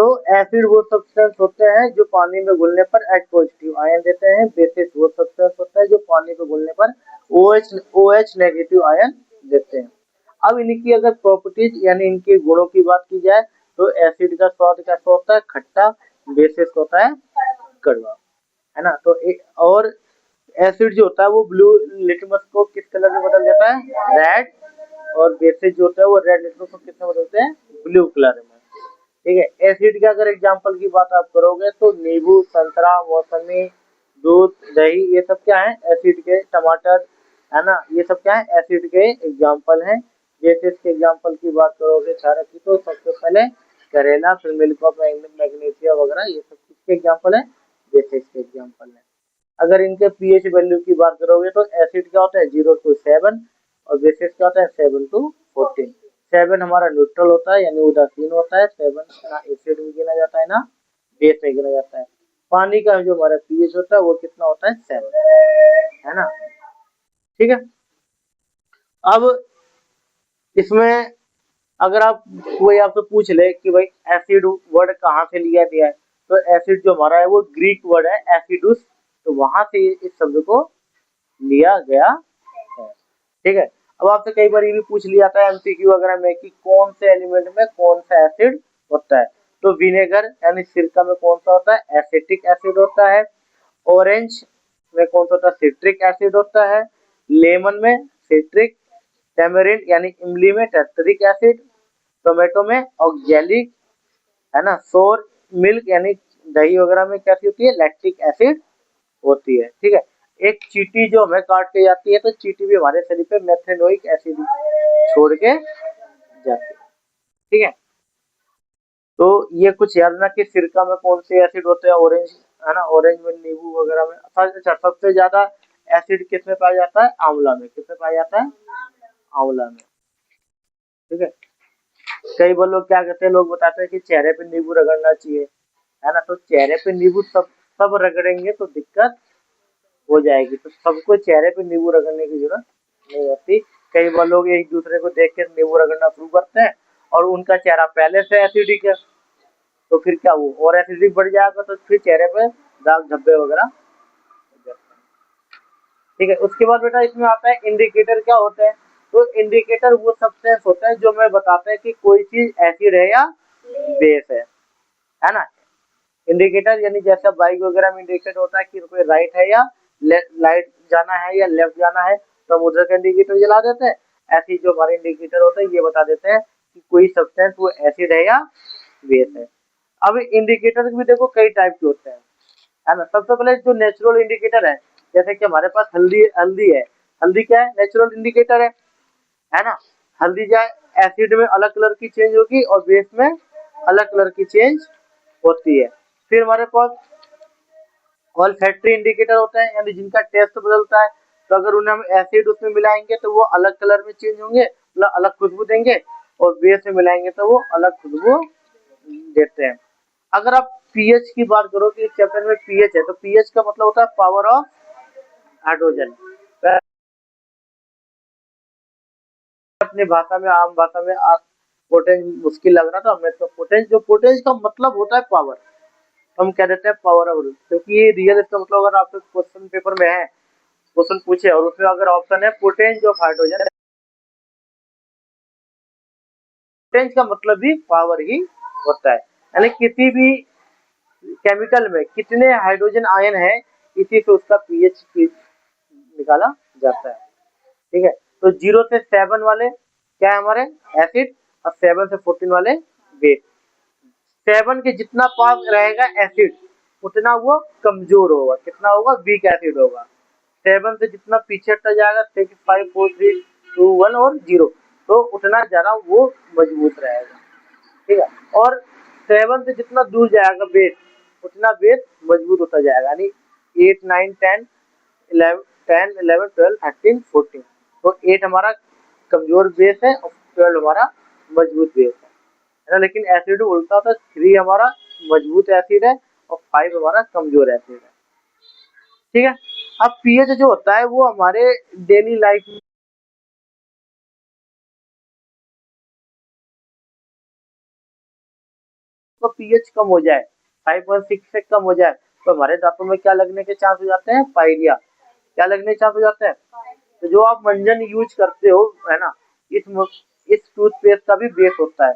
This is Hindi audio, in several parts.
तो एसिड वो सब्सटेंस होते हैं जो पानी में घुलने पर H पॉजिटिव आयन देते हैं। बेसिस वो सब्सटेंस होता है जो पानी में घुलने पर OH नेगेटिव आयन देते हैं। अब इनकी अगर प्रॉपर्टीज यानी इनके गुणों की बात की जाए तो एसिड का स्वाद कैसा होता है? खट्टा। बेसिस होता है कड़वा, है ना। तो और एसिड जो होता है वो ब्लू लिटमस को किस कलर में बदल देता है? रेड। और बेसिस जो होता है वो रेड लिटमस को किस में बदलते हैं? ब्लू कलर में। ठीक है। एसिड के अगर एग्जांपल की बात आप करोगे तो नींबू, संतरा, मौसमी, दूध, दही, ये सब क्या है? एसिड के। टमाटर, है ना, ये सब क्या है? एसिड के एग्जांपल हैं। बेसिस के एग्जांपल की बात करोगे क्षारक की तो सबसे पहले करेला, फिर मिल्क ऑफ मैग्नीशिया वगैरह, ये सब किसके एग्जांपल है? बेसिस के एग्जांपल है। अगर इनके पीएच वैल्यू की बात करोगे तो एसिड क्या होता है? 0 to 7 और बेसिस क्या होता है? 7 to 14। 7 हमारा न्यूट्रल होता है यानी उदासीन होता है। 7 ना एसिड में गिना जाता है ना बेस में गिना जाता है। पानी का जो हमारा पीएच होता है वो कितना होता है? 7, है ना। ठीक है। अब इसमें अगर आप कोई आपसे पूछ ले कि भाई एसिड वर्ड कहाँ से लिया गया है, तो एसिड जो हमारा है वो ग्रीक वर्ड है एसिडुस, तो वहां से इस शब्द को लिया गया है। ठीक है। अब आपसे कई बार ये भी पूछ लिया जाता है एमसीक्यू वगैरह में कि कौन से एलिमेंट में कौन सा एसिड होता है। तो विनेगर यानी सिरका में कौन सा होता है? एसिटिक एसिड होता है। ऑरेंज में कौन सा होता है? सिट्रिक एसिड होता है। लेमन में सिट्रिक। टेमरिंड यानी इमली में टर्टरिक एसिड। टोमेटो में ऑक्जेलिक, है ना। सोर मिल्क यानी दही वगैरह में कैसी होती है? लैक्टिक एसिड होती है। ठीक है। एक चींटी जो हमें काट के जाती है तो चींटी भी हमारे शरीर पे मेथेनोइक एसिड छोड़ के जाती है। ठीक है। तो ये कुछ याद रखना कि सिरका में कौन से एसिड होते हैं? ऑरेंज, है ना। ऑरेंज में, नींबू वगैरह में। अच्छा, सबसे ज्यादा एसिड किस में पाया जाता है? आंवला में। किस में पाया जाता है? आंवला में। ठीक है। कई बार लोग क्या कहते हैं, लोग बताते हैं कि चेहरे पे नींबू रगड़ना चाहिए, है ना। तो चेहरे पे नींबू सब रगड़ेंगे तो दिक्कत हो जाएगी। तो सबको चेहरे पे नींबू रगड़ने की जरूरत नहीं होती। कई बार लोग एक दूसरे को देख कर नींबू रगड़ना शुरू करते हैं और उनका चेहरा पहले से एसिडिक है, तो फिर क्या वो और एसिडिक बढ़ जाएगा तो फिर चेहरे पे दाग धब्बे वगैरह हो जाते हैं। ठीक है। उसके बाद बेटा इसमें आता है इंडिकेटर क्या होता है। तो इंडिकेटर वो सब्सटेंस होता है जो हमें बताता है कि कोई चीज एसिड है या बेस है ना। इंडिकेटर यानी जैसा बाइक वगैरह में इंडिकेटर होता है कि कोई राइट है या लाइट जाना है या लेफ्ट जाना है, तो हम उधर का इंडिकेटर जला देते हैं। ऐसे ही जो हमारे इंडिकेटर होता है ये बता देते हैं कि कोई सब्सटेंस वो एसिड है या बेस है। अब इंडिकेटर भी देखो कई टाइप के होते हैं, है ना। सबसे पहले जो नेचुरल इंडिकेटर है, जैसे कि हमारे पास हल्दी हल्दी है। हल्दी क्या है? नेचुरल इंडिकेटर है ना। हल्दी जाए एसिड में अलग कलर की चेंज होगी और बेस में अलग कलर की चेंज होती है। फिर हमारे पास ऑल्फैक्टरी इंडिकेटर होता है यानी जिनका टेस्ट बदलता है। तो अगर उन्हें हम एसिड उसमें मिलाएंगे तो वो अलग कलर में चेंज होंगे, मतलब अलग खुशबू देंगे, और बेस में मिलाएंगे तो वो अलग खुशबू देते हैं। अगर आप पीएच की बात करो कि इस चैप्टर में पीएच है, तो पीएच का मतलब होता है पावर ऑफ हाइड्रोजन। अपनी भाषा में, आम भाषा में पोटेंस मुश्किल लग रहा था हमें, तो पोटेंस का मतलब होता है पावर। हम कह देते हैं पावर ऑफ, क्योंकि ये रियल इसका मतलब अगर आपके क्वेश्चन पेपर में है, क्वेश्चन पूछे और उसमें अगर ऑप्शन है पोटेंस ऑफ हाइड्रोजन, पोटेंस का मतलब भी पावर ही होता है। यानी किसी भी केमिकल में कितने हाइड्रोजन आयन है इसी से उसका पीएच निकाला जाता है। ठीक है। तो 0 से 7 वाले क्या है हमारे? एसिड। और 7 से 14 वाले बेस। 7 के जितना पास रहेगा एसिड उतना वो कमजोर होगा। कितना होगा? वीक एसिड होगा। 7 से जितना पीछे हटता जाएगा 6, 5, 4, 3, 2, 1 और 0, तो उतना ज्यादा वो मजबूत रहेगा। ठीक है। और 7 से जितना दूर जाएगा बेस उतना बेस मजबूत होता जाएगा। यानी 8, 9, 10, 11, 10, 11, 12, 13, 14। तो 8 हमारा कमजोर बेस है और 12 हमारा मजबूत बेस है ना। लेकिन एसिड उल्टा होता है, 3 हमारा मजबूत एसिड है और 5 हमारा कमजोर एसिड है। ठीक है। अब पीएच जो होता है वो हमारे डेली लाइफ में उसका पीएच कम हो जाए, 5.6 से कम हो जाए, तो हमारे दांतों में क्या लगने के चांस हो जाते हैं, पायरिया। क्या लगने के चांस हो जाते हैं? तो जो आप मंजन यूज करते हो, है ना, इस टूथपेस्ट का भी बेस होता है।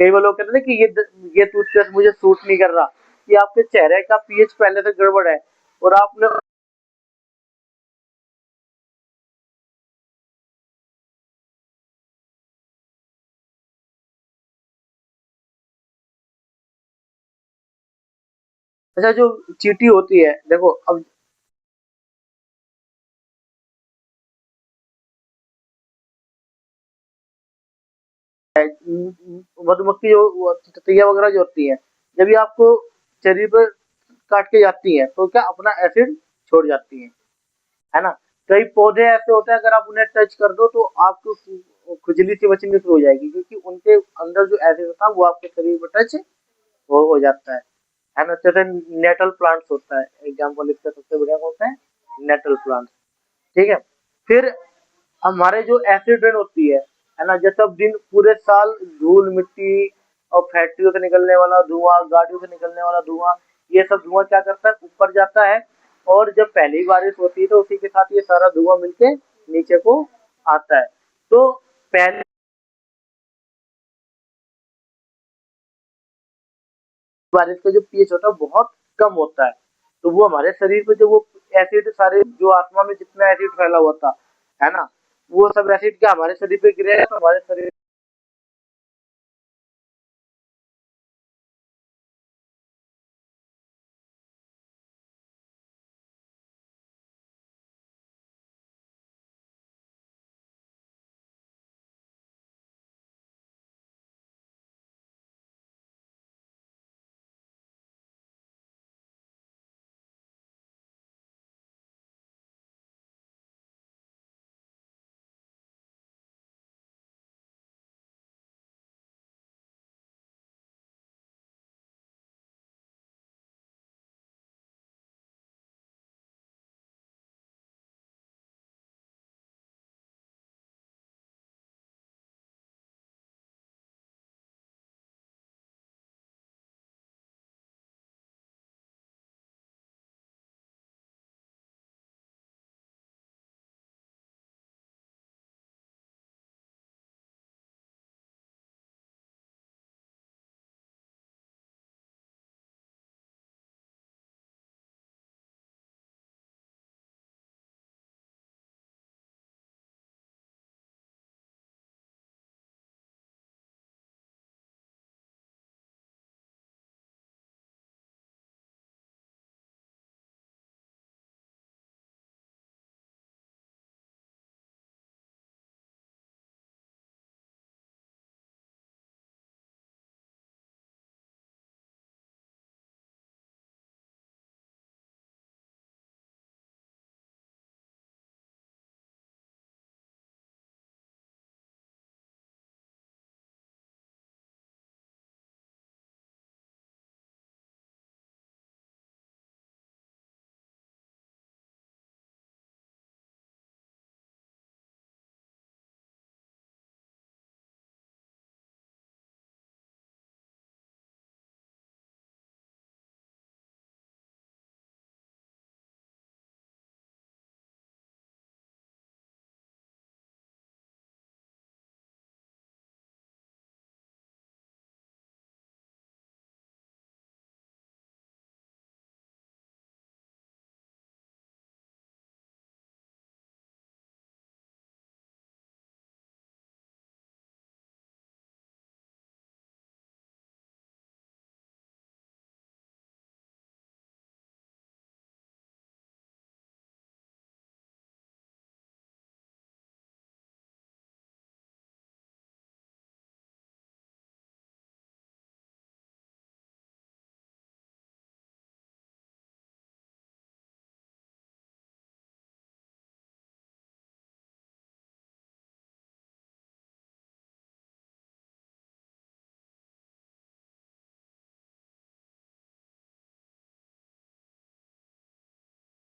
कई बार लोग कहते हैं ना कि ये टूथपेस्ट मुझे सूट नहीं कर रहा, कि आपके चेहरे का पीएच पहले से गड़बड़ है, और आपने अच्छा, जो चींटी होती है, देखो अब मधुमक्खी जो ततैया वगैरह जो होती है, जब ये आपको शरीर पर काट के जाती है तो क्या अपना एसिड छोड़ जाती है ना। कई पौधे ऐसे होते हैं, अगर आप उन्हें टच कर दो तो आपको खुजली सी मचनी शुरू हो जाएगी, क्योंकि उनके अंदर जो एसिड होता है वो आपके शरीर पर टच वो हो जाता है ना। जैसे नेटल प्लांट्स होता है, एग्जाम्पल इसका सबसे बढ़िया कौन सा है, नेटल प्लांट। ठीक है। फिर हमारे जो एसिड रेन होती है ना, जैसे अब दिन पूरे साल धूल मिट्टी और फैक्ट्रियों से निकलने वाला धुआं, गाड़ियों से निकलने वाला धुआं, ये सब धुआं क्या करता है, ऊपर जाता है, और जब पहली बारिश होती है तो उसी के साथ ये सारा धुआं मिलके नीचे को आता है। तो पहले बारिश का जो पीएच होता है बहुत कम होता है, तो वो हमारे शरीर पे जो वो एसिड सारे जो आसमान में जितना एसिड फैला हुआ था, है ना, वो सब एसिड क्या हमारे शरीर पे गिरेगा तो हमारे शरीर